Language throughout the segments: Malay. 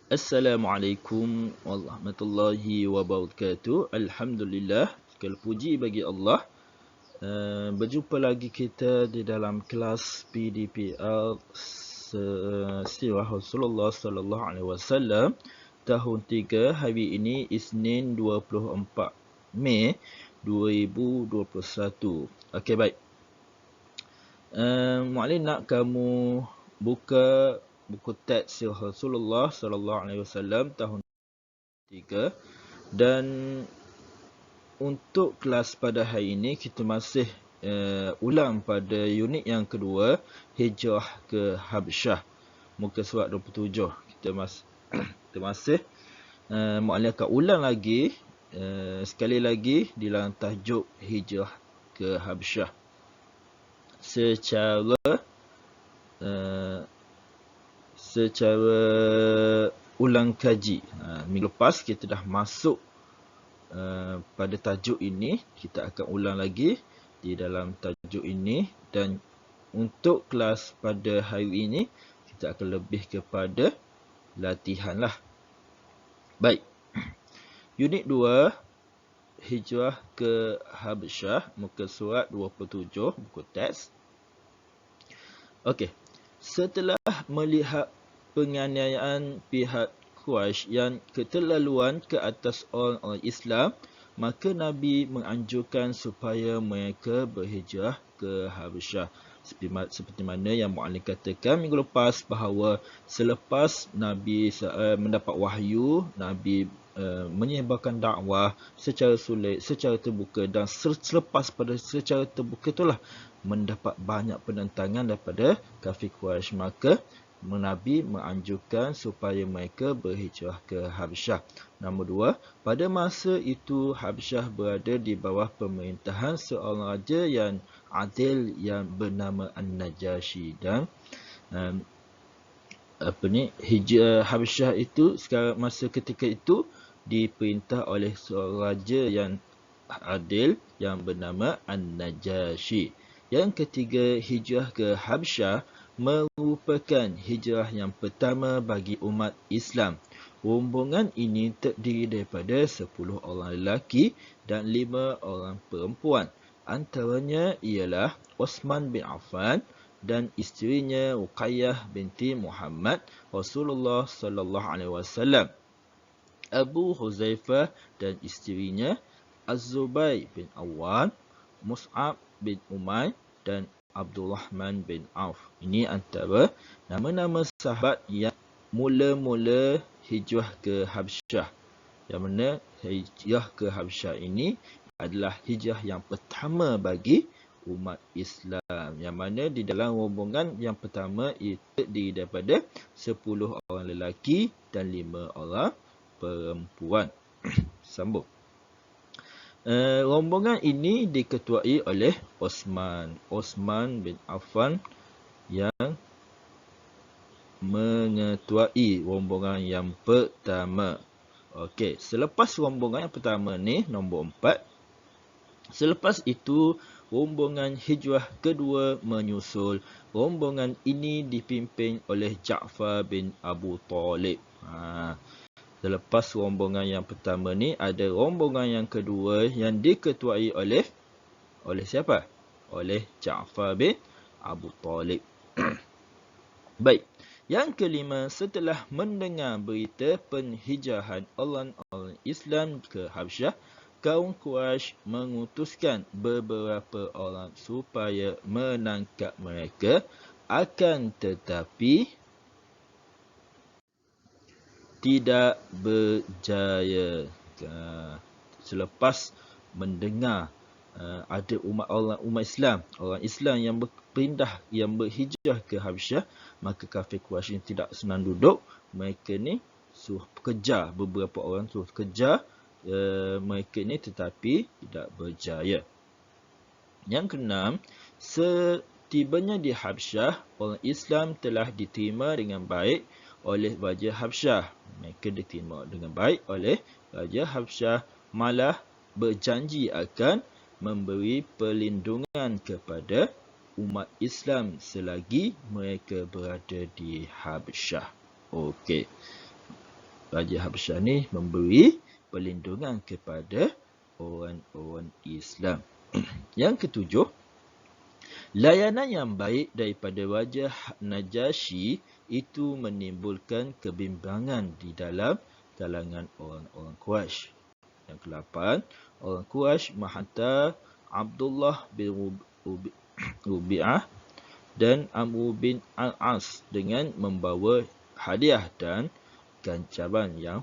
Assalamualaikum warahmatullahi wabarakatuh. Alhamdulillah, segala puji bagi Allah. Berjumpa lagi kita di dalam kelas PDPR Sirah Rasulullah sallallahu alaihi wasallam tahun 3, hari ini Isnin 24 Mei 2021. Okey, baik. Muallim nak kamu buka buku teks Sirah Rasulullah sallallahu alaihi wasallam tahun 3, dan untuk kelas pada hari ini kita masih ulang pada unit yang kedua, Hijrah ke Habsyah, muka surat 27. Kita masih muallim akan ulang lagi sekali lagi di dalam tajuk Hijrah ke Habsyah secara ulang kaji. Minggu lepas kita dah masuk pada tajuk ini. Kita akan ulang lagi di dalam tajuk ini, dan untuk kelas pada hari ini kita akan lebih kepada latihan lah. Baik. Unit 2, Hijrah ke Habsyah, muka surat 27, buku teks. Okey. Setelah melihat penganiayaan pihak Quraisy yang keterlaluan ke atas orang-orang Islam, maka Nabi menganjurkan supaya mereka berhijrah ke Habsyah. Seperti mana yang muallim katakan minggu lepas, bahawa selepas Nabi mendapat wahyu, Nabi menyebarkan dakwah secara sulit, secara terbuka, dan selepas pada secara terbuka itulah mendapat banyak penentangan daripada kafir Quraisy, maka Nabi menganjurkan supaya mereka berhijrah ke Habsyah. Nombor 2, pada masa itu Habsyah berada di bawah pemerintahan seorang raja yang adil yang bernama An-Najasyi, dan Habsyah itu masa ketika itu diperintah oleh seorang raja yang adil yang bernama An-Najasyi. Yang ketiga, hijrah ke Habsyah merupakan hijrah yang pertama bagi umat Islam. Rombongan ini terdiri daripada 10 orang lelaki dan 5 orang perempuan. Antaranya ialah Osman bin Affan dan isterinya Ruqayyah binti Muhammad Rasulullah sallallahu alaihi wasallam, Abu Huzaifah dan isterinya Az-Zubair bin Awwam, Mus'ab bin Umair dan Abdurrahman bin Auf. Ini antara nama-nama sahabat yang mula-mula hijrah ke Habsyah. Yang mana hijrah ke Habsyah ini adalah hijrah yang pertama bagi umat Islam. Yang mana di dalam rombongan yang pertama itu terdiri daripada 10 orang lelaki dan 5 orang perempuan. Sambung. Rombongan ini diketuai oleh Osman bin Affan yang mengetuai rombongan yang pertama. Okey, selepas rombongan yang pertama ni, nombor 4. Selepas itu, rombongan hijrah kedua menyusul. Rombongan ini dipimpin oleh Ja'far bin Abu Talib. Selepas rombongan yang pertama ni, ada rombongan yang kedua yang diketuai oleh siapa? Oleh Ja'far bin Abu Talib. Baik. Yang kelima, setelah mendengar berita penhijrahan orang-orang Islam ke Habsyah, kaum Quraisy mengutuskan beberapa orang supaya menangkap mereka. Akan tetapi tidak berjaya. Selepas mendengar ada umat Islam, orang Islam yang berpindah, yang berhijrah ke Habsyah, maka kafir Quraisy ini tidak senang duduk. Mereka ni suruh kejar, beberapa orang suruh kejar mereka ni, tetapi tidak berjaya. Yang keenam, setibanya di Habsyah, orang Islam telah diterima dengan baik oleh Raja Habsyah. Mereka diterima dengan baik oleh Raja Habsyah, malah berjanji akan memberi perlindungan kepada umat Islam selagi mereka berada di Habsyah. Okey. Raja Habsyah ni memberi perlindungan kepada orang-orang Islam. Yang ketujuh, layanan yang baik daripada Raja Najasyi itu menimbulkan kebimbangan di dalam kalangan orang-orang Quraisy. Yang ke-8, orang Quraisy menghantar Abdullah bin Rubi'ah dan Amr bin Al-As dengan membawa hadiah dan gancaran yang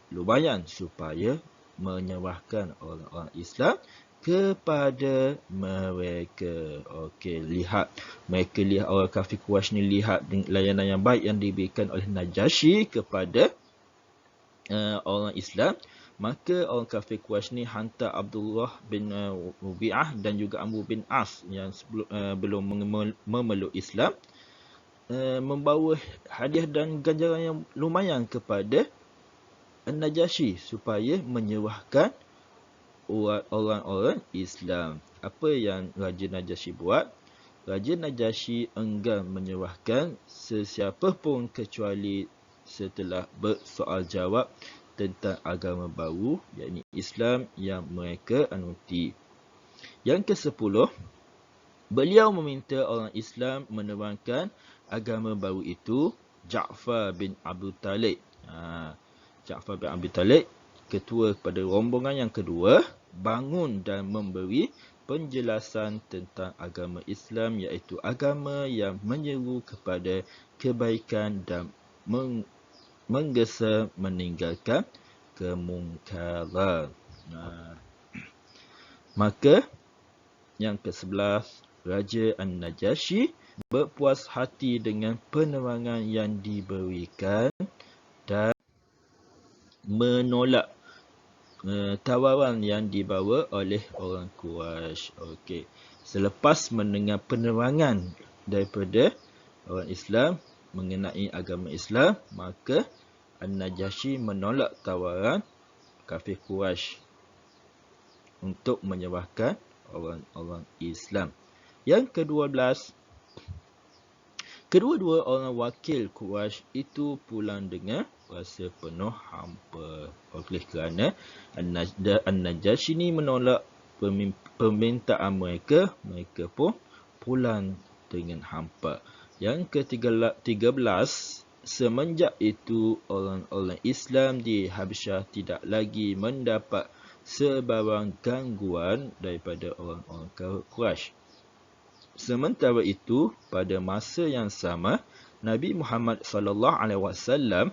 lumayan supaya menyerahkan orang-orang Islam kepada mereka. Okey, mereka lihat orang kafir Quraisy ni lihat layanan yang baik yang diberikan oleh Najasyi kepada orang Islam. Maka orang kafir Quraisy ni hantar Abdullah bin Rubi'ah dan juga Amr bin As yang belum memeluk Islam, membawa hadiah dan ganjaran yang lumayan kepada Najasyi supaya menyerahkan orang-orang Islam. Apa yang Raja Najasyi buat? Raja Najasyi enggan menyerahkan sesiapa pun kecuali setelah bersoal jawab tentang agama baru, yakni Islam yang mereka anuti. Yang ke-10, beliau meminta orang Islam menerangkan agama baru itu. Ja'far bin Abi Talib, Ja'far bin Abi Talib, ketua pada rombongan yang kedua, bangun dan memberi penjelasan tentang agama Islam, iaitu agama yang menyeru kepada kebaikan dan menggesa meninggalkan kemungkaran. Maka yang ke-11, Raja An-Najasyi berpuas hati dengan penerangan yang diberikan dan menolak tawaran yang dibawa oleh orang Quraisy. Okey. Selepas mendengar penerangan daripada orang Islam mengenai agama Islam, maka An-Najasyi menolak tawaran kafir Quraisy untuk menyerahkan orang-orang Islam. Yang ke-12, kedua-dua orang wakil Quraisy itu pulang dengan rasa penuh hampa. Oleh kerana An-Najasyi ni menolak permintaan mereka, mereka pun pulang dengan hampa. Yang ke-13, semenjak itu orang-orang Islam di Habsyah tidak lagi mendapat sebarang gangguan daripada orang-orang Quraisy. Sementara itu, pada masa yang sama, Nabi Muhammad SAW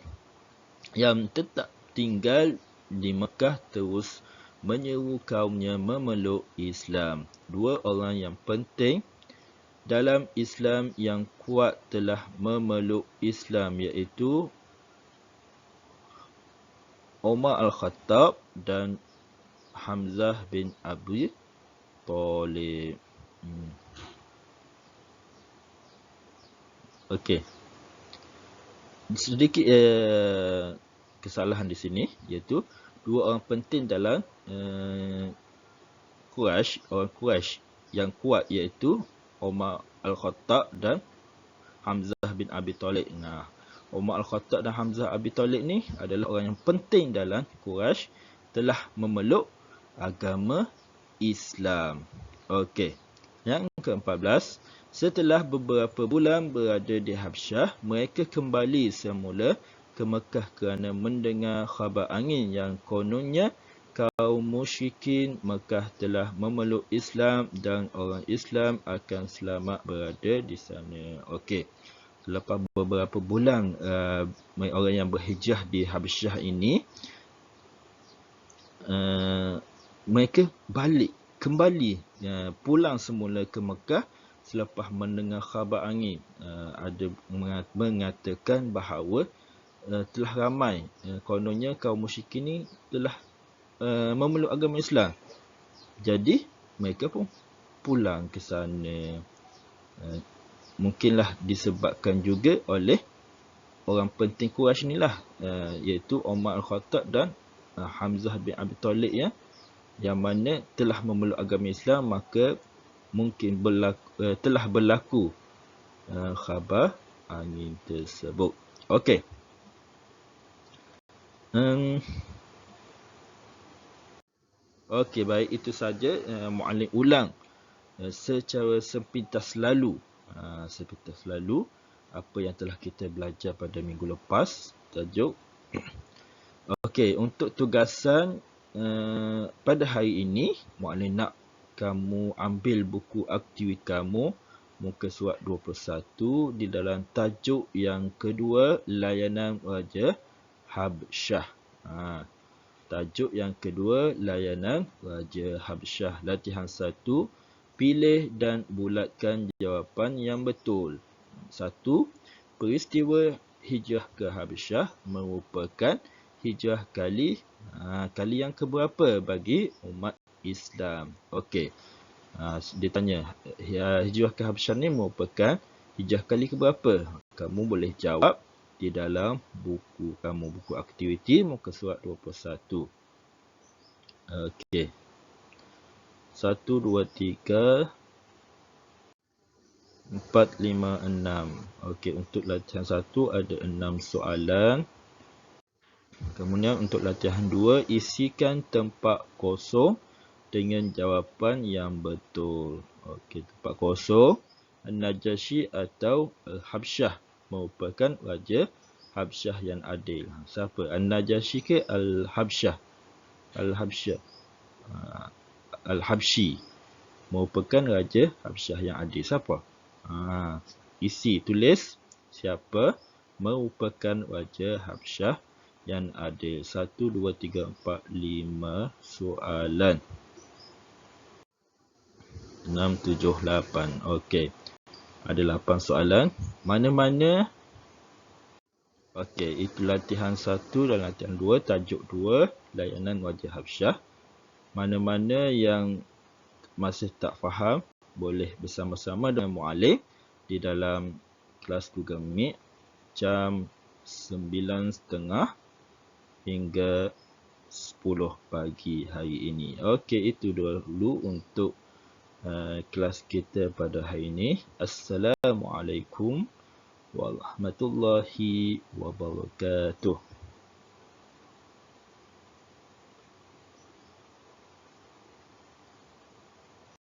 yang tetap tinggal di Mekah terus menyeru kaumnya memeluk Islam. Dua orang yang penting dalam Islam yang kuat telah memeluk Islam, iaitu Umar Al-Khattab dan Hamzah bin Abi Talib. Okey. Sedikit kesalahan di sini, iaitu dua orang penting dalam orang Quraisy yang kuat, iaitu Umar Al-Khattab dan Hamzah bin Abi Talib. Umar Al-Khattab dan Hamzah Abi Talib ni adalah orang yang penting dalam Quraisy, telah memeluk agama Islam. Okey. Yang ke-14, setelah beberapa bulan berada di Habsyah, mereka kembali semula ke Mekah kerana mendengar khabar angin yang kononnya kaum musyrikin Mekah telah memeluk Islam dan orang Islam akan selamat berada di sana. Okey. Selepas beberapa bulan orang yang berhijrah di Habsyah ini, mereka kembali pulang semula ke Mekah selepas mendengar khabar angin. Ada mengatakan bahawa telah ramai, kononnya kaum musyrikin ni telah memeluk agama Islam. Jadi mereka pun pulang ke sana. Mungkinlah disebabkan juga oleh orang penting Quraisy inilah, iaitu Umar Al-Khattab dan Hamzah bin Abi Talib yang mana telah memeluk agama Islam, maka mungkin telah berlaku khabar angin tersebut. Okey. Okey, baik, itu saja muallim ulang secara sepintas lalu. Sepintas lalu apa yang telah kita belajar pada minggu lepas, tajuk. Okey, untuk tugasan pada hari ini, muallim nak kamu ambil buku aktiviti kamu muka surat 21 di dalam tajuk yang kedua, layanan Raja Habsyah. Tajuk yang kedua, layanan Raja Habsyah. Latihan 1, pilih dan bulatkan jawapan yang betul. 1. Peristiwa hijrah ke Habsyah merupakan hijrah kali yang keberapa bagi umat Islam. Okey. Dia tanya, hijrah ke Habsyah ni merupakan hijrah kali keberapa? Kamu boleh jawab di dalam buku kamu, buku aktiviti muka surat 21. Okey. 1, 2, 3, 4, 5, 6. Okey, untuk latihan 1 ada 6 soalan. Kemudian untuk latihan 2, isikan tempat kosong dengan jawapan yang betul. Okey, tempat kosong. An-Najashi atau Al-Habsyah merupakan Raja Habsyah yang adil. Siapa? An-Najashi ke Al-Habsyah? Al-Habsyah. Al-Habsyi merupakan Raja Habsyah yang adil. Siapa? Isi, tulis siapa merupakan Raja Habsyah yang adil. 1, 2, 3, 4, 5 soalan. 6, 7, 8. Okey. Ada 8 soalan. Mana-mana? Okey, itu latihan 1 dan latihan 2, tajuk 2, layanan Raja Habsyah. Mana-mana yang masih tak faham, boleh bersama-sama dengan muallim di dalam kelas Google Meet jam 9.30 hingga 10 pagi hari ini. Okey, itu dulu untuk kelas kita pada hari ini. Assalamualaikum warahmatullahi wabarakatuh.